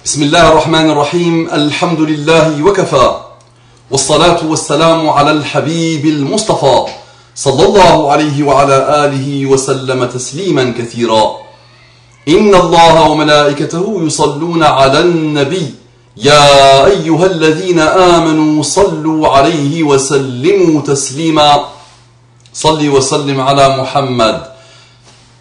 بسم الله الرحمن الرحيم الحمد لله وكفى والصلاة والسلام على الحبيب المصطفى صلى الله عليه وعلى آله وسلم تسليما كثيرا إن الله وملائكته يصلون على النبي يا أيها الذين آمنوا صلوا عليه وسلموا تسليما صل وسلم على محمد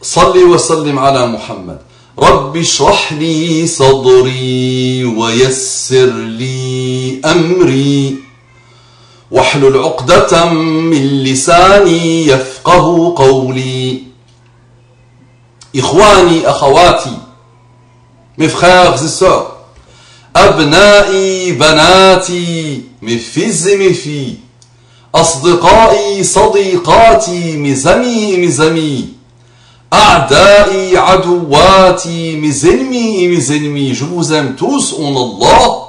صل وسلم على محمد رب اشرح لي صدري ويسر لي أمري واحلل عقدة من لساني يفقه قولي. إخواني أخواتي, mes frères et sœurs, أبنائي بناتي, mes fils et mes filles, أصدقائي صديقاتي, mes amis et mes amis, أعدائي عدواتي, mes ennemis et mes ennemis, je vous aime tous en Allah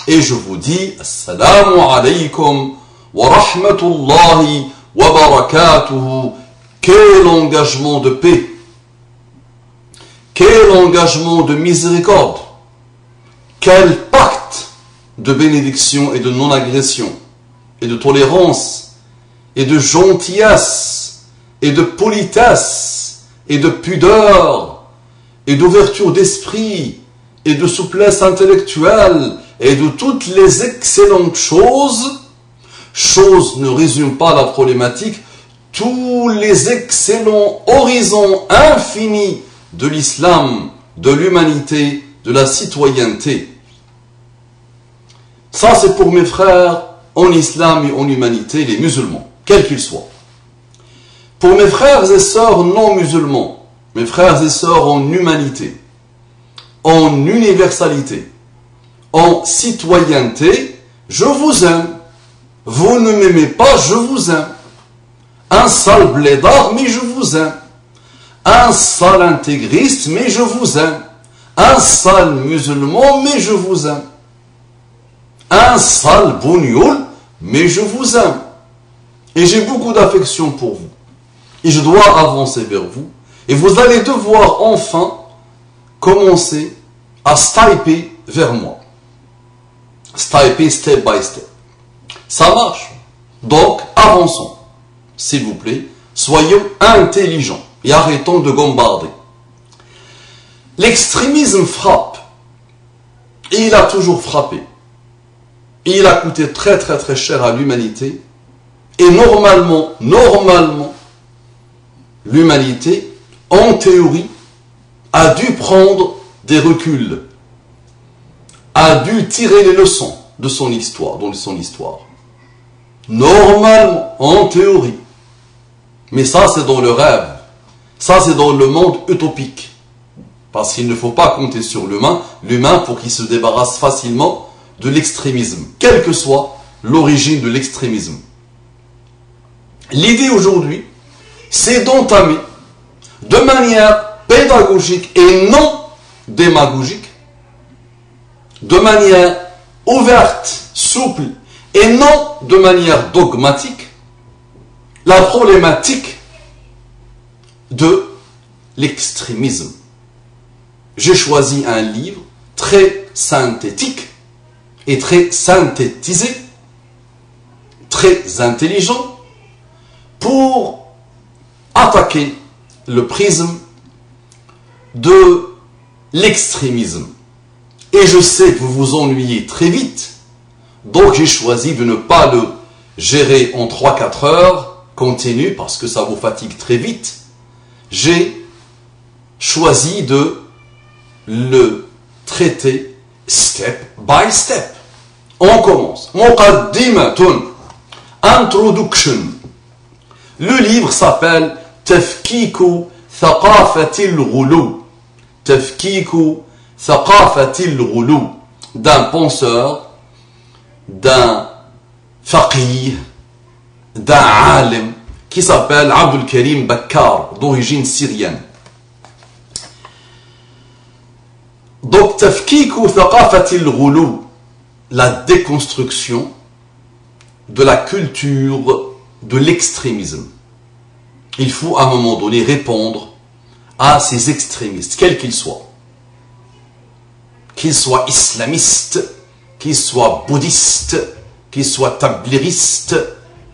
et je vous dis Assalamu alaykum wa rahmatullahi wa barakatuhu. Quel engagement de paix, quel engagement de miséricorde, quel pacte de bénédiction et de non-agression et de tolérance et de gentillesse et de politesse et de pudeur, et d'ouverture d'esprit, et de souplesse intellectuelle, et de toutes les excellentes choses. Choses ne résument pas la problématique, tous les excellents horizons infinis de l'islam, de l'humanité, de la citoyenneté. Ça, c'est pour mes frères en islam et en humanité, les musulmans, quels qu'ils soient. Pour mes frères et sœurs non musulmans, mes frères et sœurs en humanité, en universalité, en citoyenneté, je vous aime. Vous ne m'aimez pas, je vous aime. Un sale blédard, mais je vous aime. Un sale intégriste, mais je vous aime. Un sale musulman, mais je vous aime. Un sale bougnoul, mais je vous aime. Et j'ai beaucoup d'affection pour vous. Et je dois avancer vers vous. Et vous allez devoir enfin commencer à styper vers moi. Styper step by step. Ça marche. Donc, avançons. S'il vous plaît, soyons intelligents et arrêtons de bombarder. L'extrémisme frappe. Et il a toujours frappé. Et il a coûté très très très cher à l'humanité. Et normalement, l'humanité, en théorie, a dû prendre des reculs, a dû tirer les leçons de son histoire, Normalement, en théorie. Mais ça, c'est dans le rêve. Ça, c'est dans le monde utopique. Parce qu'il ne faut pas compter sur l'humain pour qu'il se débarrasse facilement de l'extrémisme, quelle que soit l'origine de l'extrémisme. L'idée aujourd'hui, c'est d'entamer de manière pédagogique et non démagogique, de manière ouverte, souple et non de manière dogmatique, la problématique de l'extrémisme. J'ai choisi un livre très synthétique et très synthétisé, très intelligent, pour attaquer le prisme de l'extrémisme. Et je sais que vous vous ennuyez très vite, donc j'ai choisi de ne pas le gérer en 3-4 heures continues, parce que ça vous fatigue très vite. J'ai choisi de le traiter step by step. On commence. Muqaddimatun, introduction. Le livre s'appelle Tafkiku Thaqafatil Ghulou. Tafkiku Thaqafatil Ghulou, d'un penseur, d'un faqih, d'un alim qui s'appelle Abdul Karim Bakkar, d'origine syrienne. Donc, Tafkiku Thaqafatil Ghulou, la déconstruction de la culture de l'extrémisme. Il faut à un moment donné répondre à ces extrémistes, quels qu'ils soient. qu'ils soient islamistes, qu'ils soient bouddhistes, qu'ils soient tabliristes,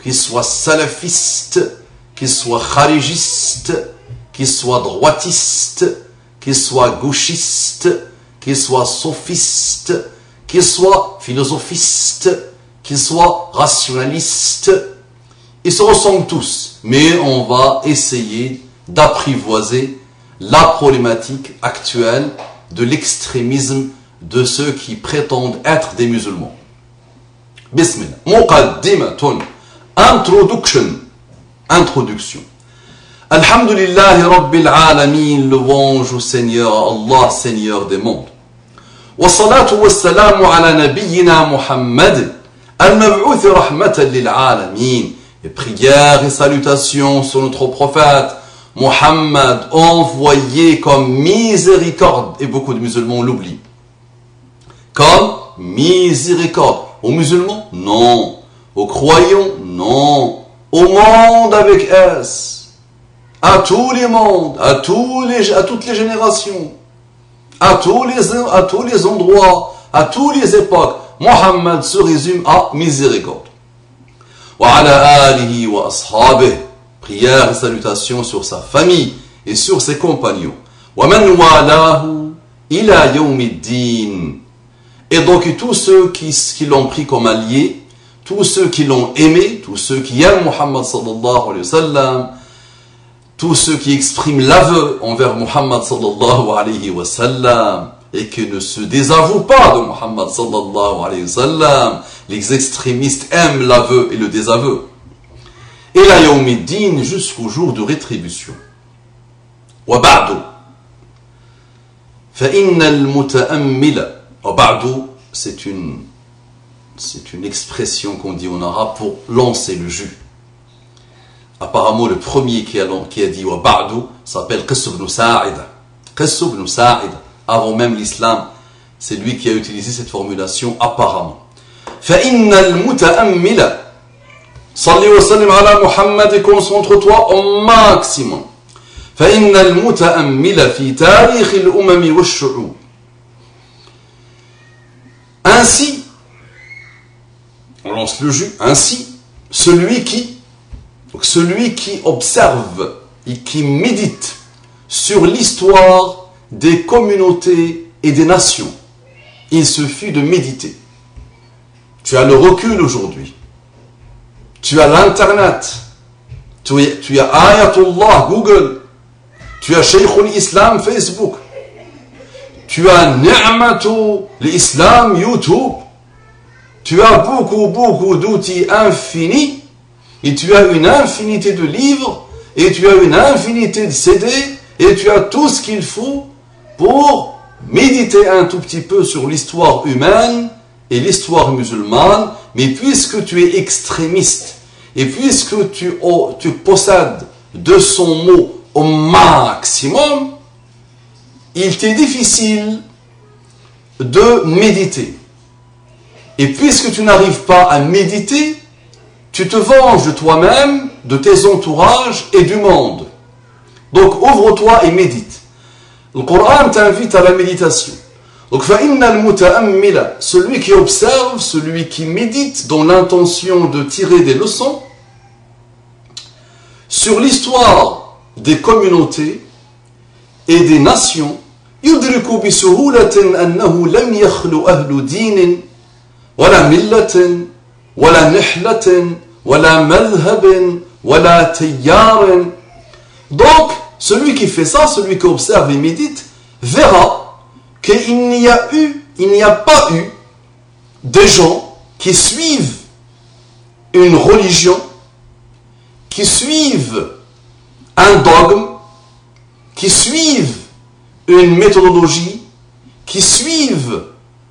qu'ils soient salafistes, qu'ils soient kharigistes, qu'ils soient droitistes, qu'ils soient gauchistes, qu'ils soient sophistes, qu'ils soient philosophistes, qu'ils soient rationalistes. Ils se ressemblent tous, mais on va essayer d'apprivoiser la problématique actuelle de l'extrémisme de ceux qui prétendent être des musulmans. Bismillah. Muqaddimatun. Introduction. Alhamdulillahi Rabbil Alamin, louange au Seigneur, Allah, Seigneur des mondes. Wa salatu wa salamu ala nabiyyina Muhammad, al-mab'uth rahmatan lil alamin. Et prières et salutations sur notre prophète Muhammad, envoyé comme miséricorde. Et beaucoup de musulmans l'oublient. Comme miséricorde. Aux musulmans? Non. Aux croyants? Non. Au monde avec S. À tous les mondes, à toutes les générations, à tous les endroits, à toutes les époques. Muhammad se résume à miséricorde. Wa ala alihi wa ashabih. Prières et salutations sur sa famille et sur ses compagnons. Wa man walahu ila yawmiddin. Et donc tous ceux qui l'ont pris comme allié, tous ceux qui l'ont aimé, tous ceux qui aiment Muhammad sallallahu alayhi wa sallam, tous ceux qui expriment l'aveu envers Muhammad sallallahu alayhi wa sallam et qui ne se désavouent pas de Muhammad sallallahu alayhi wa sallam. Les extrémistes aiment l'aveu et le désaveu. Et la yawmiddin jusqu'au jour de rétribution. Wa ba'du. Fa innal muta'ammila. Wa ba'du, c'est une expression qu'on dit en arabe pour lancer le jus. Apparemment, le premier qui a dit wa ba'du s'appelle Qiss ibn Sa'ida. Qiss ibn Sa'ida, avant même l'islam, c'est lui qui a utilisé cette formulation apparemment. فَإِنَّ الْمُتَأَمِّلَ. Salli wa sallim ala Muhammad et concentre-toi au maximum. فَإِنَّ الْمُتَأَمِّلَ فِي تَارِيخِ الْأُمَمِ وَالشُّعُوبِ. Ainsi, on lance le jus, ainsi, celui qui observe et qui médite sur l'histoire des communautés et des nations, il suffit de méditer. Tu as le recul aujourd'hui. Tu as l'internet. Tu as Ayatollah, Google. Tu as Shaykhul Islam, Facebook. Tu as Ni'matul l'Islam, YouTube. Tu as beaucoup d'outils infinis. Et tu as une infinité de livres. Et tu as une infinité de CD. Et tu as tout ce qu'il faut pour méditer un tout petit peu sur l'histoire humaine et l'histoire musulmane. Mais puisque tu es extrémiste et puisque tu possèdes de son mot au maximum, il t'est difficile de méditer. Et puisque tu n'arrives pas à méditer, tu te venges de toi-même, de tes entourages et du monde. Donc ouvre-toi et médite. Le Coran t'invite à la méditation. Donc فَإِنَّ الْمُتَأَمِّلَ, celui qui observe, celui qui médite dans l'intention de tirer des leçons sur l'histoire des communautés et des nations, يُدْرِكُ بِسُهُولَةٍ أَنَّهُ لَمْ يَخْلُ أَهْلُ دِينٍ وَلَا مِلَّةٍ وَلَا نِحْلَةٍ وَلَا مَذْهَبٍ وَلَا تَيَّارٍ. Donc, celui qui fait ça, celui qui observe et médite, verra qu'il n'y a pas eu des gens qui suivent une religion, qui suivent un dogme, qui suivent une méthodologie, qui suivent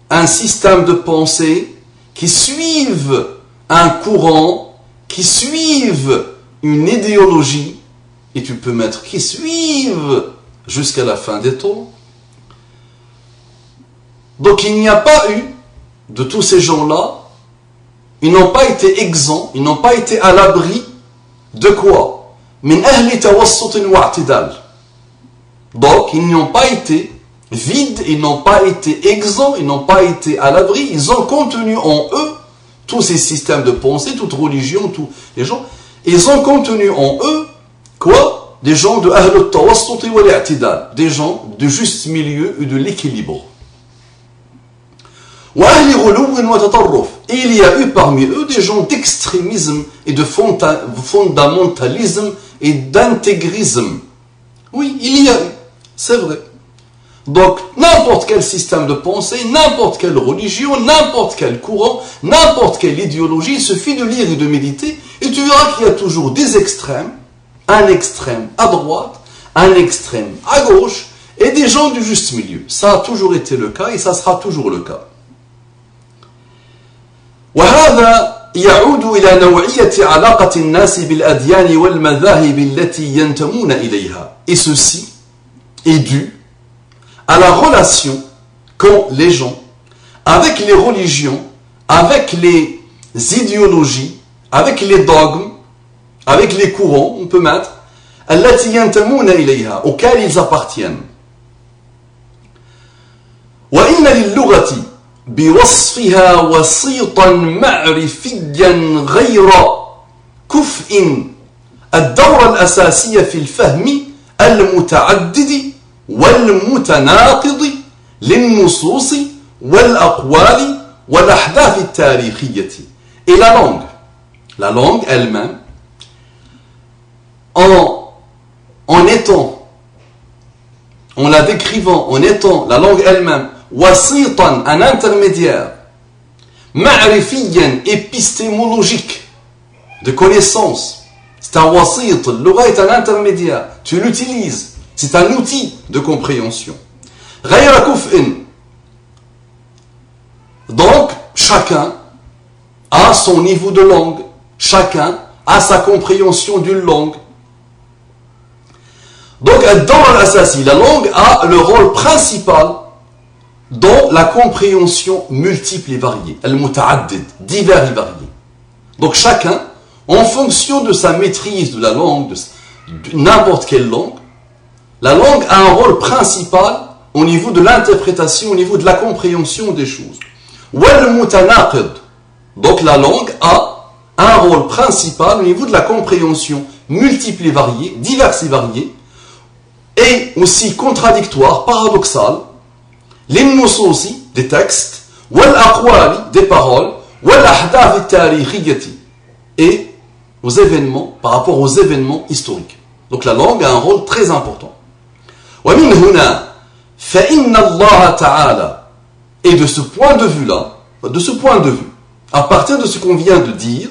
un système de pensée, qui suivent un courant, qui suivent une idéologie, et tu peux mettre qui suivent jusqu'à la fin des temps. Donc il n'y a pas eu de tous ces gens-là, ils n'ont pas été exempts, ils n'ont pas été à l'abri de quoi? Min ahli tawassutin wa i'tidal. Donc ils n'ont pas été vides, ils n'ont pas été exempts, ils n'ont pas été à l'abri, ils ont contenu en eux tous ces systèmes de pensée, toute religion, tous les gens, ils ont contenu en eux, quoi? Des gens de Ahl al-Tawassut wal i'tidal, des gens de juste milieu et de l'équilibre. Et il y a eu parmi eux des gens d'extrémisme et de fondamentalisme et d'intégrisme. Oui, il y a eu, c'est vrai. Donc, n'importe quel système de pensée, n'importe quelle religion, n'importe quel courant, n'importe quelle idéologie, il suffit de lire et de méditer, et tu verras qu'il y a toujours des extrêmes, un extrême à droite, un extrême à gauche, et des gens du juste milieu. Ça a toujours été le cas, et ça sera toujours le cas. وهذا يعود إلى نوعية علاقة الناس بالأديان والمذاهب التي ينتمون إليها. Et ceci est dû à la relation qu'ont les gens avec les religions, avec les idéologies, avec les dogmes, avec les courants, on peut mettre, التي ينتمون إليها, auxquels ils appartiennent. وإن للغة بوصفها وسيطا معرفيا غير كفء الدور الأساسي في الفهم المتعدد والمتناقض للنصوص والأقوال والأحداث التاريخية. Et la langue elle-même, en la décrivant, en étant la langue elle-même, wasitan, un intermédiaire, ma'rifiyan, épistémologique, de connaissance. C'est un wasit, le lugha est un intermédiaire, tu l'utilises, c'est un outil de compréhension. Ghayra kuf'in. Donc, chacun a son niveau de langue, chacun a sa compréhension d'une langue. Donc, dans l'assassin, la langue a le rôle principal dans la compréhension multiple et variée, al-muta'addid, divers et variés. Donc chacun, en fonction de sa maîtrise de la langue, de n'importe quelle langue, la langue a un rôle principal au niveau de l'interprétation, au niveau de la compréhension des choses. Wal-mutanaqid, donc la langue a un rôle principal au niveau de la compréhension multiple et variée, diverses et variées, et aussi contradictoire, paradoxale, للنصوص, des textes, والأقوال, des paroles, والأحداث التاريخية, et aux événements, par rapport aux événements historiques. Donc la langue a un rôle très important. ومن هنا فإن الله تعالى, et de ce point de vue-là, à partir de ce qu'on vient de dire,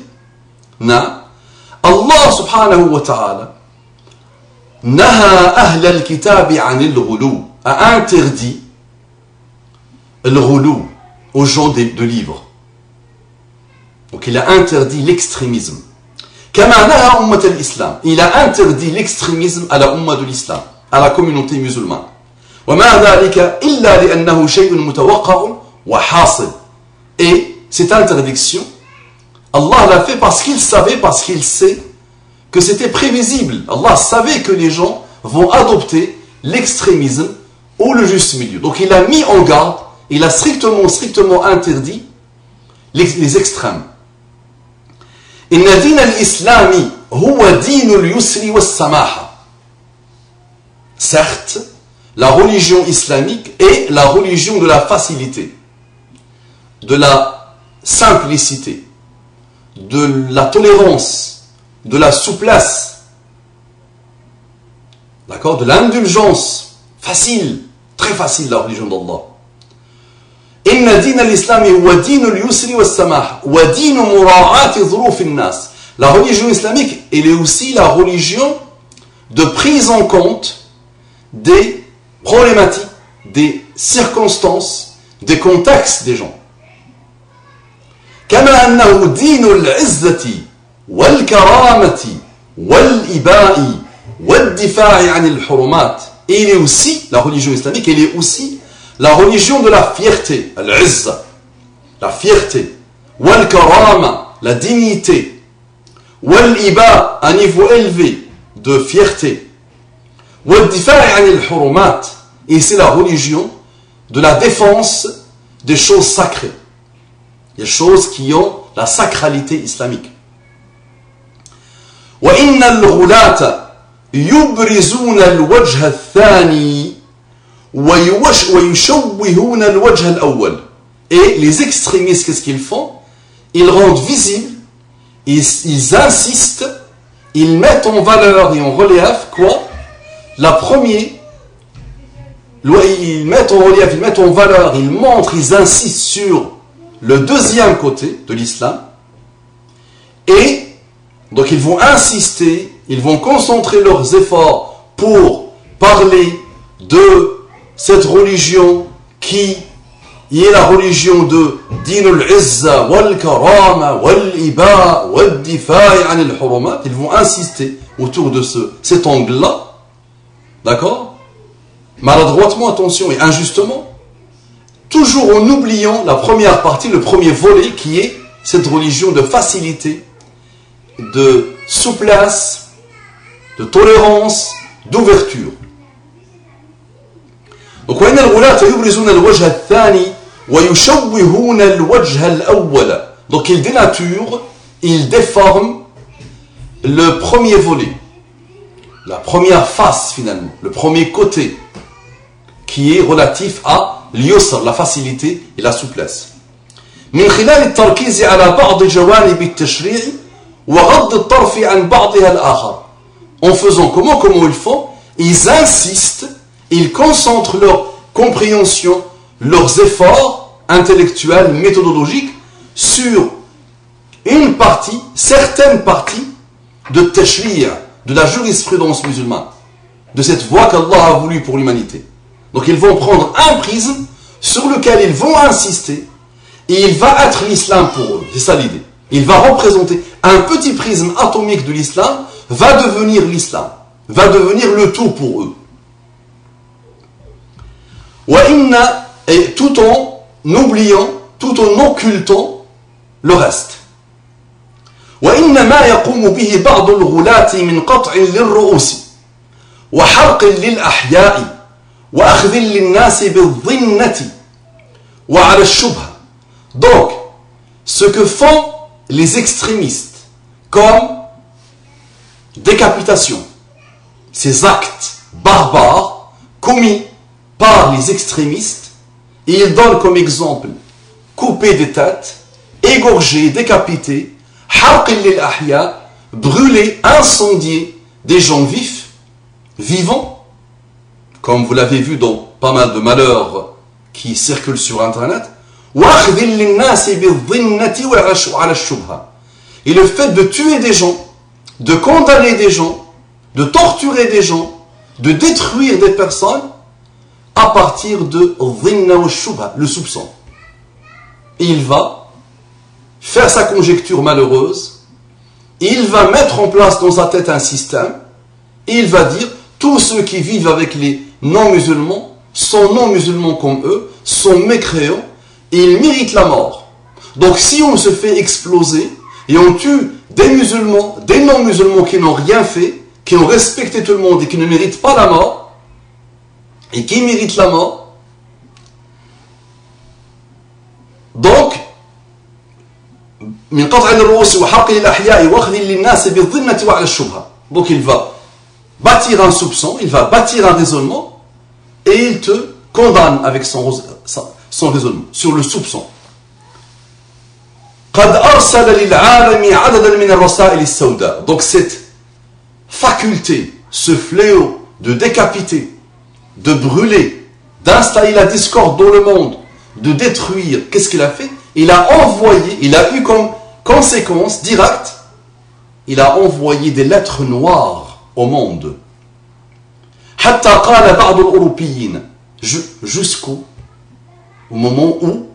Allah subhanahu wa ta'ala naha ahl al-kitab an al-ghulu, a interdit le ghulu aux gens de livres. Donc il a interdit l'extrémisme. Kama naha ummat al-islam, il a interdit l'extrémisme à la umma de l'islam, à la communauté musulmane. وما ذلك إلا لأنه شيء متوقع وحاصل. Et cette interdiction, Allah l'a fait parce qu'il savait, parce qu'il sait que c'était prévisible. Allah savait que les gens vont adopter l'extrémisme ou le juste milieu. Donc il a mis en garde, il a strictement interdit les extrêmes. Inna din al-islami huwa din al-yusri was-samaha. Certes, la religion islamique est la religion de la facilité, de la simplicité, de la tolérance, de la souplesse, d'accord, de l'indulgence, facile, très facile la religion d'Allah. Inna din al-islami huwa din al-yusri was-samah wa din mura'ati dhuruf an-nas. La religion islamique, elle est aussi la religion de prise en compte des problématiques, des circonstances, des contextes des gens. كما أنه دين العزة والكرامة والإباء والدفاع عن الحرمات. Et il est aussi, la religion islamique, elle est aussi la religion de la fierté, al-izza, la fierté, wal-karama, la dignité, wal-iba, un niveau élevé de fierté, wal-difa'i 'an al-hurumat, et c'est la religion de la défense des choses sacrées, des choses qui ont la sacralité islamique. وإن الغلاة يبرزون الوجه الثاني ويشوهون الوجه الأول. Et les extrémistes, qu'est-ce qu'ils font? Ils rendent visible, ils insistent, ils mettent en valeur et en relief quoi? La première, ils mettent en relief, ils mettent en valeur, ils montrent, ils insistent sur le deuxième côté de l'islam. Et donc ils vont insister, ils vont concentrer leurs efforts pour parler de cette religion qui est la religion de din al-izza wal-karama wal-iba wal-difa'i an al-hurumat. Ils vont insister autour de cet angle-là, d'accord? Maladroitement, attention, et injustement, toujours en oubliant la première partie, le premier volet qui est cette religion de facilité, de souplesse, de tolérance, d'ouverture. Donc, donc ils dénaturent, ils déforment le premier volet, la première face finalement, le premier côté qui est relatif à l'yusr, la facilité et la souplesse. من خلال التركيز على بعض جوانب التشريع وغض الطرف عن بعضها الآخر. En faisant comment ils font? Ils insistent, ils concentrent leur compréhension, leurs efforts intellectuels, méthodologiques sur une partie, certaines parties de tashri', de la jurisprudence musulmane, de cette voie qu'Allah a voulu pour l'humanité. Donc ils vont prendre un prisme sur lequel ils vont insister et il va être l'islam pour eux. C'est ça l'idée. Il va représenter un petit prisme atomique de l'islam, va devenir l'islam, va devenir le tout pour eux. Et tout en oubliant, tout en occultant le reste. وإن ما يقوم به بعض الغلاة من قطع للرؤوس وحرق للأحياء وأخذ للناس بالظنة وعلى الشبهة. Donc, ce que font les extrémistes, comme décapitation, ces actes barbares commis par les extrémistes, et ils donnent comme exemple couper des têtes, égorger, décapiter, brûler, incendier des gens vifs, vivants, comme vous l'avez vu dans pas mal de malheurs qui circulent sur Internet. Et le fait de tuer des gens, de condamner des gens, de torturer des gens, de détruire des personnes à partir de le soupçon. Et il va faire sa conjecture malheureuse, il va mettre en place dans sa tête un système, et il va dire tous ceux qui vivent avec les non-musulmans sont non-musulmans comme eux, sont mécréants, et ils méritent la mort. Donc si on se fait exploser, et on tue des musulmans, des non-musulmans qui n'ont rien fait, qui ont respecté tout le monde et qui ne méritent pas la mort, et qui méritent la mort, donc il va bâtir un soupçon, il va bâtir un raisonnement, et il te condamne avec son raisonnement, sur le soupçon. Donc cette faculté, ce fléau de décapiter, de brûler, d'installer la discorde dans le monde, de détruire, qu'est-ce qu'il a fait? Il a envoyé, il a eu comme conséquence directe, il a envoyé des lettres noires au monde. Jusqu'au moment où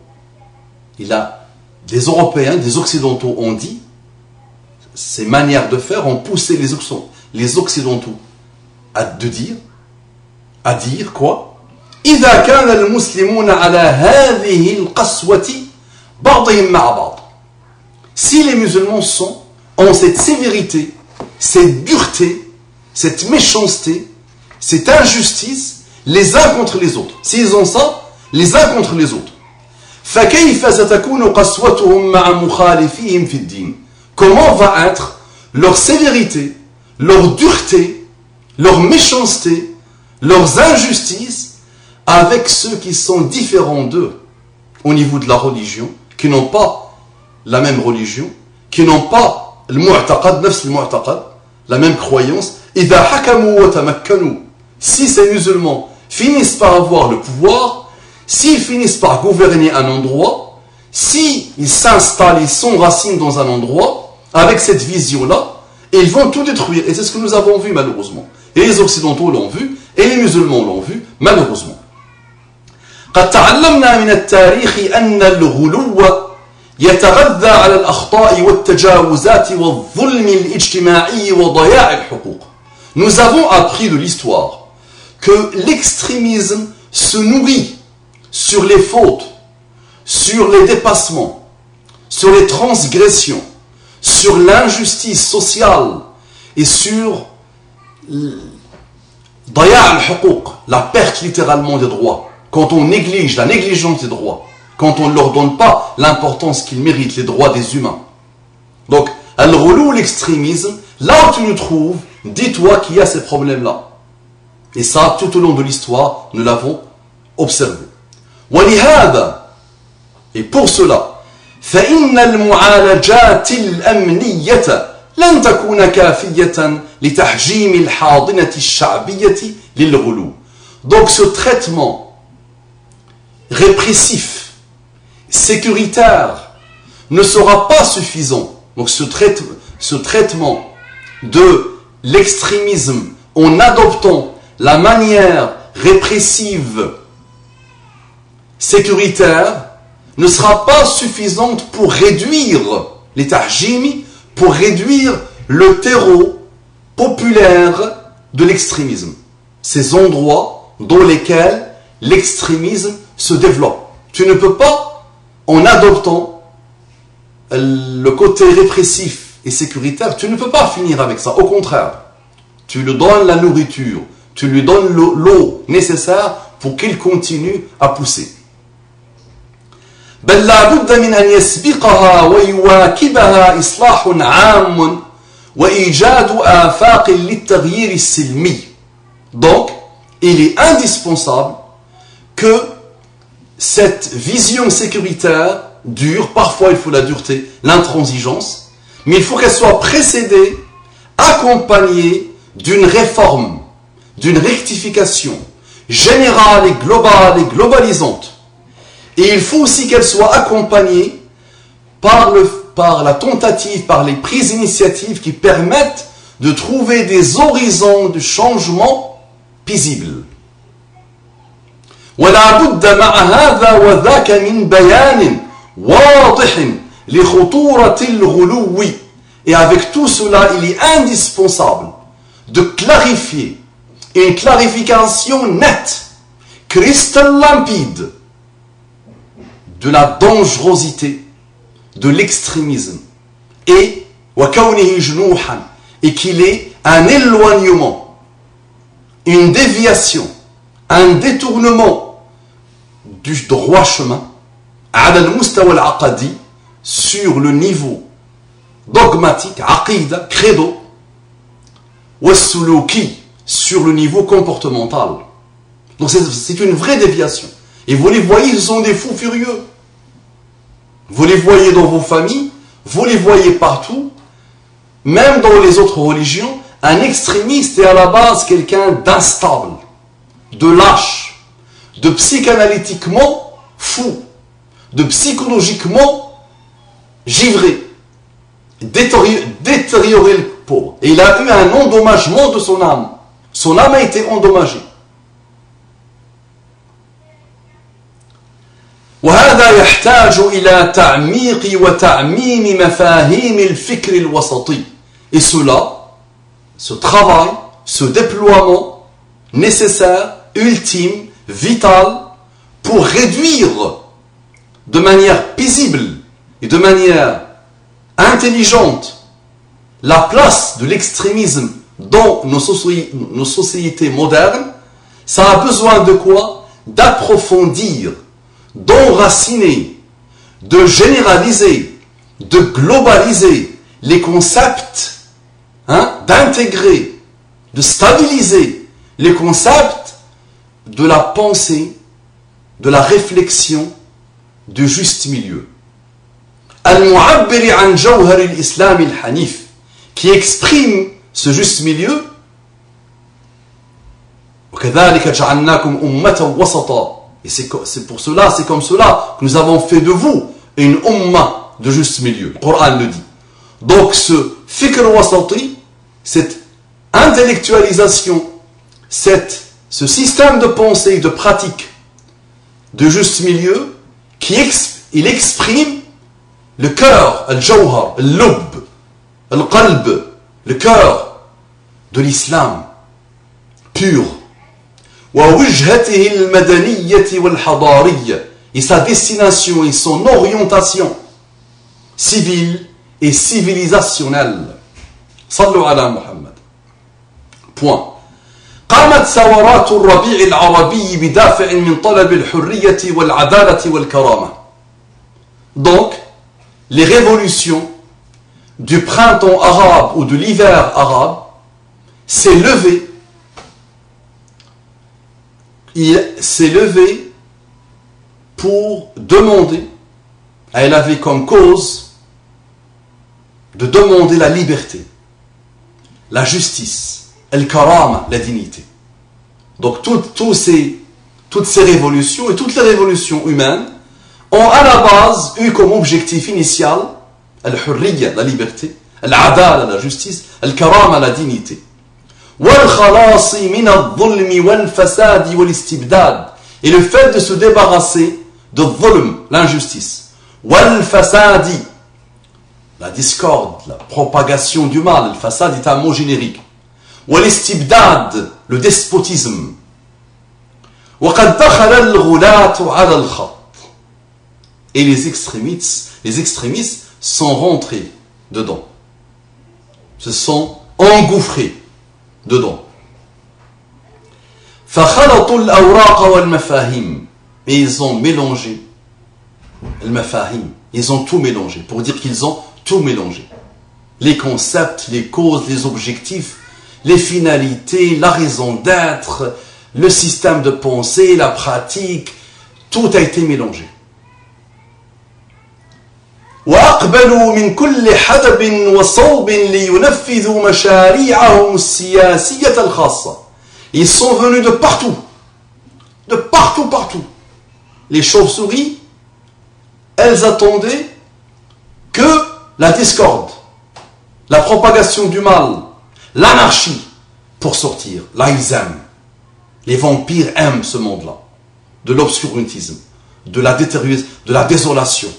des Européens, des Occidentaux ont dit, ces manières de faire ont poussé les Occidentaux à dire quoi? إذا كان المسلمون على هذه القسوة بعضهم مع بعض. Si les musulmans ont cette sévérité, cette dureté, cette méchanceté, cette injustice, les uns contre les autres. S'ils ont ça, les uns contre les autres. فكيف ستكون قسوتهم مع مخالفيهم في الدين. Comment va être leur sévérité, leur dureté, leur méchanceté, leurs injustices avec ceux qui sont différents d'eux au niveau de la religion, qui n'ont pas la même religion, qui n'ont pas le mu'taqad, nafs le mu'taqad, la même croyance. إذا حكموا وتمكنوا. Si ces musulmans finissent par avoir le pouvoir, s'ils finissent par gouverner un endroit, s'ils s'installent, ils s'enracinent dans un endroit, avec cette vision-là, ils vont tout détruire. Et c'est ce que nous avons vu malheureusement. Et les Occidentaux l'ont vu, et les musulmans l'ont vu, malheureusement. قد تعلمنا من التاريخ أن الغلو يتغذى على الأخطاء والتجاوزات والظلم الاجتماعي وضياع الحقوق. Nous avons appris de l'histoire que l'extrémisme se nourrit sur les fautes, sur les dépassements, sur les transgressions, sur l'injustice sociale et sur la perte littéralement des droits. Quand on néglige la négligence des droits, quand on ne leur donne pas l'importance qu'ils méritent, les droits des humains. Donc, al-ghulou, l'extrémisme, là où tu nous trouves, dis-toi qu'il y a ces problèmes-là. Et ça, tout au long de l'histoire, nous l'avons observé. وَلِهَذَا, et pour cela, فَإِنَّ الْمُعَالَجَاتِ الْأَمْنِيَّةَ لن تكون كافية لتحجيم الحاضنة الشعبية للغلو. Donc ce traitement répressif, sécuritaire, ne sera pas suffisant. Donc ce traitement de l'extrémisme en adoptant la manière répressive, sécuritaire, ne sera pas suffisante pour réduire les tahjimi, pour réduire le terreau populaire de l'extrémisme. Ces endroits dans lesquels l'extrémisme se développe. Tu ne peux pas, en adoptant le côté répressif et sécuritaire, tu ne peux pas finir avec ça. Au contraire, tu lui donnes la nourriture, tu lui donnes l'eau nécessaire pour qu'il continue à pousser. بل لا بد من أن يسبقها ويواكبها إصلاح عام وإيجاد آفاق للتغيير السلمي. Donc, il est indispensable que cette vision sécuritaire dure, parfois il faut la dureté, l'intransigeance, mais il faut qu'elle soit précédée, accompagnée d'une réforme, d'une rectification générale et globale et globalisante. Et il faut aussi qu'elle soit accompagnée par la tentative, par les prises d'initiative qui permettent de trouver des horizons de changement paisibles. ولا بد مع هذا وذاك من بيان واضح لخطورة الغلو. Et avec tout cela, il est indispensable de clarifier une clarification nette, cristal limpide, de la dangerosité de l'extrémisme et qu'il est un éloignement, une déviation, un détournement du droit chemin sur le niveau dogmatique, aqida, credo, sur le niveau comportemental. Donc c'est une vraie déviation. Et vous les voyez, ce sont des fous furieux. Vous les voyez dans vos familles, vous les voyez partout, même dans les autres religions. Un extrémiste est à la base quelqu'un d'instable, de lâche, de psychanalytiquement fou, de psychologiquement givré, détérioré le pauvre. Et il a eu un endommagement de son âme. Son âme a été endommagée. وهذا يحتاج إلى تعميق وتعميم مفاهيم الفكر الوسطي. Et cela, ce travail, ce déploiement nécessaire, ultime, vital, pour réduire de manière paisible et de manière intelligente la place de l'extrémisme dans nos sociétés modernes, Ça a besoin de quoi? D'approfondir, d'enraciner, de généraliser, de globaliser les concepts, d'intégrer, de stabiliser les concepts de la pensée, de la réflexion, du juste milieu. Al-Mu'abbiri an Jawhar al-Islam al-Hanif, qui exprime ce juste milieu. وَكَذَلِكَ جَعَلْنَاكُمْ أُمَّةً وَسَطًا. Et c'est pour cela, c'est comme cela que nous avons fait de vous une umma de juste milieu. Le Coran le dit. Donc ce fikr wasati, cette intellectualisation, ce système de pensée et de pratique de juste milieu, il exprime le cœur, al-jawhar, al-lub, al-qalb, le cœur de l'islam pur. وَوِجْهَتِهِ الْمَدَنِيَّةِ وَالْحَضَارِيَّةِ, et sa destination et son orientation civile et civilisationnelle. صلوا على محمد. Point. قامت ثورات الربيع العربي بدافع من طلب الحرية والعدالة والكرامة. Donc, les révolutions du printemps arabe ou de l'hiver arabe s'est levé. Il s'est levé pour demander, elle avait comme cause de demander la liberté, la justice, al-karama, la dignité. Donc toutes ces révolutions et toutes les révolutions humaines ont à la base eu comme objectif initial al-hurriya, la liberté, al-adala, la justice, al-karama, la dignité. وَالْخَلَاصِ مِنَ الظُّلْمِ وَالْفَسَادِ وَالْإِسْتِبْدَادِ, et le fait de se débarrasser de dhulm, l'injustice, وَالْفَسَادِ, la discorde, la propagation du mal. Le fasad est un mot générique. وَالْإِسْتِبْدَادِ, le despotisme. وَقَدْ دَخَلَ الْغُلَاةُ عَلَى الْخَطِّ, et les extrémistes sont rentrés dedans, se sont engouffrés dedans. فَخَلَطُوا الْأَوْرَاقَ وَالْمَفَاهِيم, et ils ont mélangé al-mafahim, ils ont tout mélangé, pour dire qu'ils ont tout mélangé. Les concepts, les causes, les objectifs, les finalités, la raison d'être, le système de pensée, la pratique, tout a été mélangé. وأقبلوا من كل حدب وصوب لينفذوا مشاريعهم السياسية الخاصة. Ils sont venus de partout, partout. Les chauves-souris, elles attendaient que la discorde, la propagation du mal, l'anarchie pour sortir. Là, ils aiment. Les vampires aiment ce monde-là, de l'obscurantisme, de la désolation,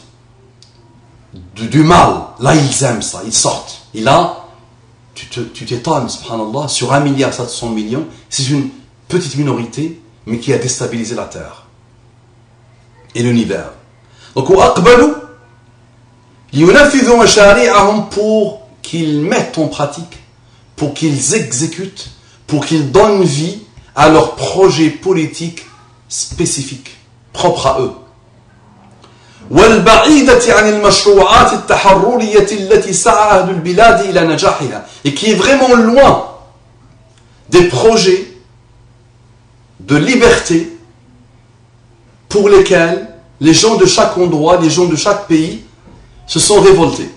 du mal. Là, ils aiment ça, ils sortent. Et là, tu t'étonnes, subhanallah, sur 1,7 milliard, c'est une petite minorité, mais qui a déstabilisé la terre et l'univers. Donc, pour qu'ils mettent en pratique, pour qu'ils exécutent, pour qu'ils donnent vie à leurs projets politiques spécifiques, propres à eux. Et qui est vraiment loin des projets de liberté pour lesquels les gens de chaque endroit, les gens de chaque pays se sont révoltés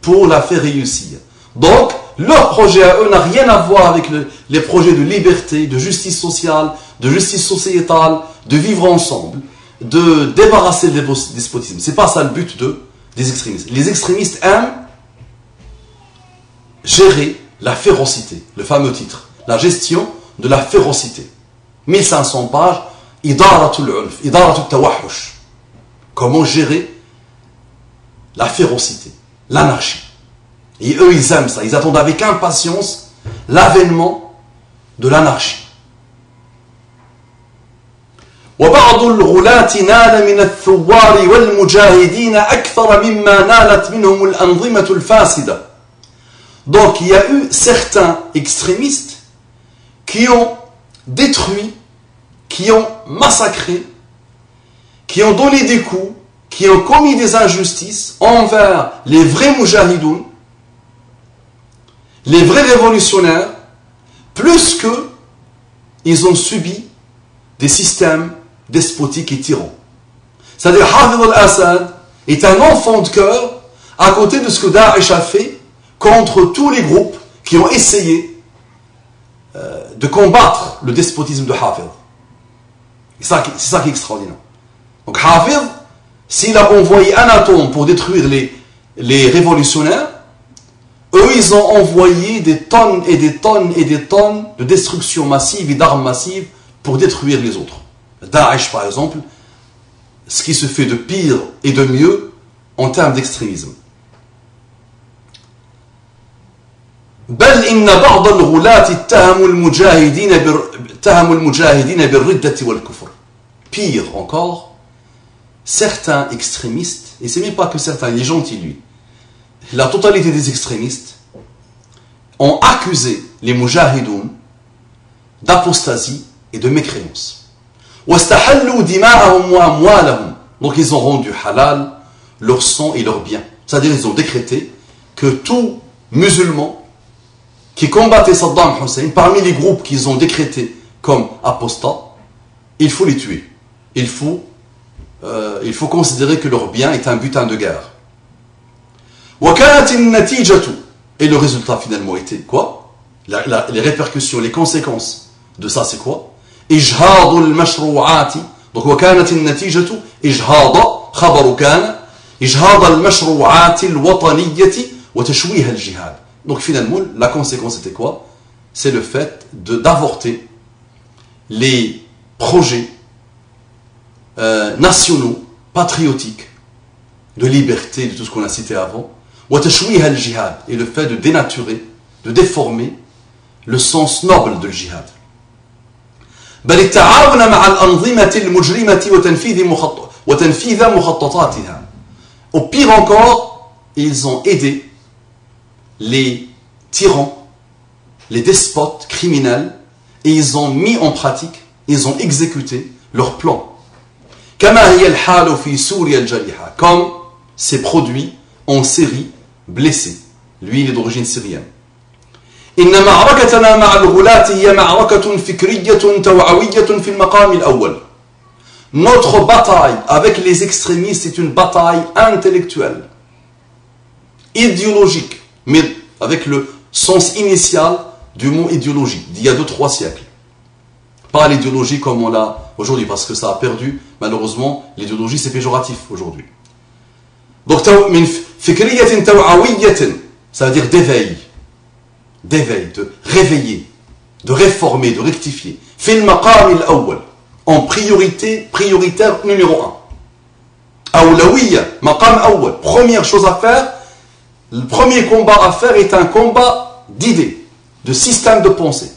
pour la faire réussir. Donc, leur projet à eux n'a rien à voir avec les projets de liberté, de justice sociale, de justice sociétale, de vivre ensemble, de débarrasser le despotisme. C'est pas ça le but des extrémistes. Les extrémistes aiment gérer la férocité, le fameux titre, la gestion de la férocité. 1500 pages, idaratul ulf, idaratul tawahush. Comment gérer la férocité, l'anarchie. Et eux, ils aiment ça. Ils attendent avec impatience l'avènement de l'anarchie. وبعض الغلاة نال من الثوار والمجاهدين أكثر مما نالت منهم الأنظمة الفاسدة. Donc il y a eu certains extrémistes qui ont détruit, qui ont massacré, qui ont donné des coups, qui ont commis des injustices envers les vrais mujahidoun, les vrais révolutionnaires, plus que ils ont subi des systèmes despotiques et tyrans. C'est-à-dire, Hafid al-Assad est un enfant de cœur à côté de ce que Daesh a fait contre tous les groupes qui ont essayé de combattre le despotisme de Hafid. C'est ça qui est extraordinaire. Donc Hafid, s'il a envoyé un atome pour détruire les révolutionnaires, eux, ils ont envoyé des tonnes et des tonnes et des tonnes de destruction massive et d'armes massives pour détruire les autres. Daesh, par exemple, ce qui se fait de pire et de mieux en termes d'extrémisme. بل إن بعض الغلاة اتهموا المجاهدين بالردة والكفر. Pire encore, certains extrémistes, et c'est même pas que certains, il est gentil lui, la totalité des extrémistes ont accusé les mujahidoun d'apostasie et de mécréance. وَاسْتَحَلُّوا دِمَاءَهُمْ وَأَمْوَالَهُمْ. Donc ils ont rendu halal leur sang et leurs biens. C'est-à-dire ils ont décrété que tout musulman qui combattait Saddam Hussein, parmi les groupes qu'ils ont décrétés comme apostats, il faut les tuer. Il faut considérer que leur bien est un butin de guerre. Et le résultat finalement était quoi? Les répercussions, les conséquences de ça c'est quoi? إجهاض المشروعات. Donc وكانت النتيجة إجهاض خبر كان إجهاض المشروعات الوطنية وتشويه الجهاد. Donc finalement la conséquence était quoi? C'est le fait d'avorter les projets nationaux, patriotiques, de liberté, de tout ce qu'on a cité avant, et le fait de dénaturer, de déformer le sens noble de jihad. بل التعاون مع الأنظمة المجرمة وتنفيذ مخططاتها. Au pire encore, ils ont aidé les tyrans, les despotes criminels, et ils ont mis en pratique, ils ont exécuté leurs plans. كما هي الحال في سوريا الجريحة, comme c'est produit en Syrie blessé. Lui, il est d'origine syrienne. إن معركتنا مع الغلاة هي معركة فكرية توعوية في المقام الأول. Notre bataille avec les extrémistes est une bataille intellectuelle, idéologique, mais avec le sens initial du mot idéologie, d'il y a 2-3 siècles. Pas l'idéologie comme on l'a aujourd'hui, parce que ça a perdu, malheureusement, l'idéologie c'est péjoratif aujourd'hui. Donc, ça veut dire d'éveil, de réveiller, de réformer, de rectifier. Fil maqam al-awwal, en prioritaire numéro 1. Awlawiyya, maqam awwal, première chose à faire, le premier combat à faire est un combat d'idées, de système de pensée.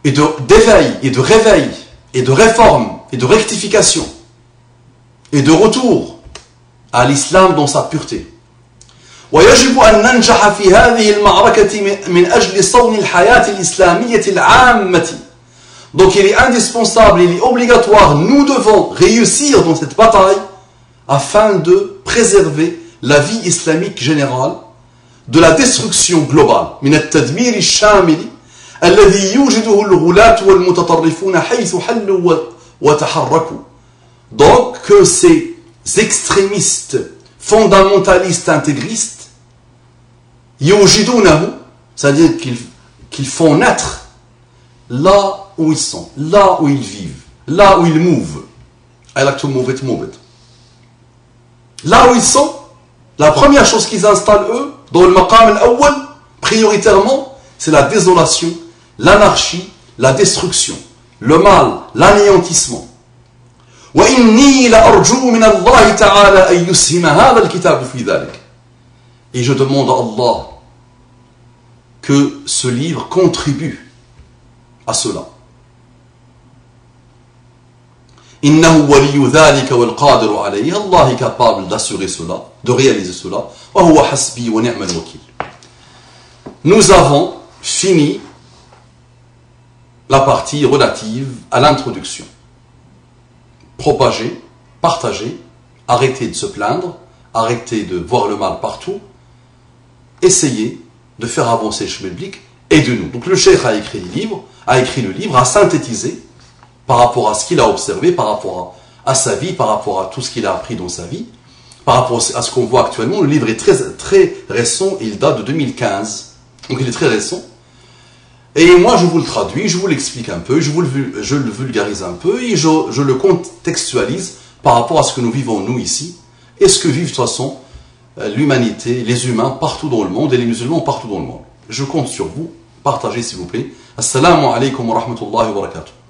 Et d'éveil, et de réveil, et de réforme, et de rectification, et de retour à l'islam dans sa pureté. ويجب أن ننجح في هذه المعركة من أجل صون الحياة الإسلامية العامة. Donc il est indispensable, il est obligatoire, nous devons réussir dans cette bataille afin de préserver la vie islamique générale de la destruction globale. من التدمير الشامل الذي يوجده الغلاة والمتطرفون حيث حلوا وتحركوا. Donc que ces extrémistes fondamentalistes intégristes, yujidunahu, c'est-à-dire qu'ils font naître là où ils sont, là où ils vivent, là où ils move. I like to move it. Là où ils sont, la première chose qu'ils installent eux, dans le maqam al-awwal, prioritairement, c'est la désolation, l'anarchie, la destruction, le mal, l'anéantissement. وإني لأرجو من الله تعالى أن يسهم هذا الكتاب في ذلك. Et je demande à Allah que ce livre contribue à cela. إنه ولي ذلك والقادر عليه. Allah est capable d'assurer cela, de réaliser cela. وهو حسبي ونعم الوكيل. Nous avons fini la partie relative à l'introduction. Propager, partager, arrêter de se plaindre, arrêter de voir le mal partout, essayer de faire avancer le chemin biblique, aide-nous. Donc le cheikh a écrit le livre, a synthétisé par rapport à ce qu'il a observé, par rapport à sa vie, par rapport à tout ce qu'il a appris dans sa vie, par rapport à ce qu'on voit actuellement. Le livre est très récent, il date de 2015, donc il est très récent. Et moi je vous le traduis, je vous l'explique un peu, je le vulgarise un peu, et je le contextualise par rapport à ce que nous vivons nous ici, et ce que vivent de toute façon l'humanité, les humains partout dans le monde, et les musulmans partout dans le monde. Je compte sur vous, partagez s'il vous plaît. Assalamu alaikum wa rahmatullahi wa barakatuh.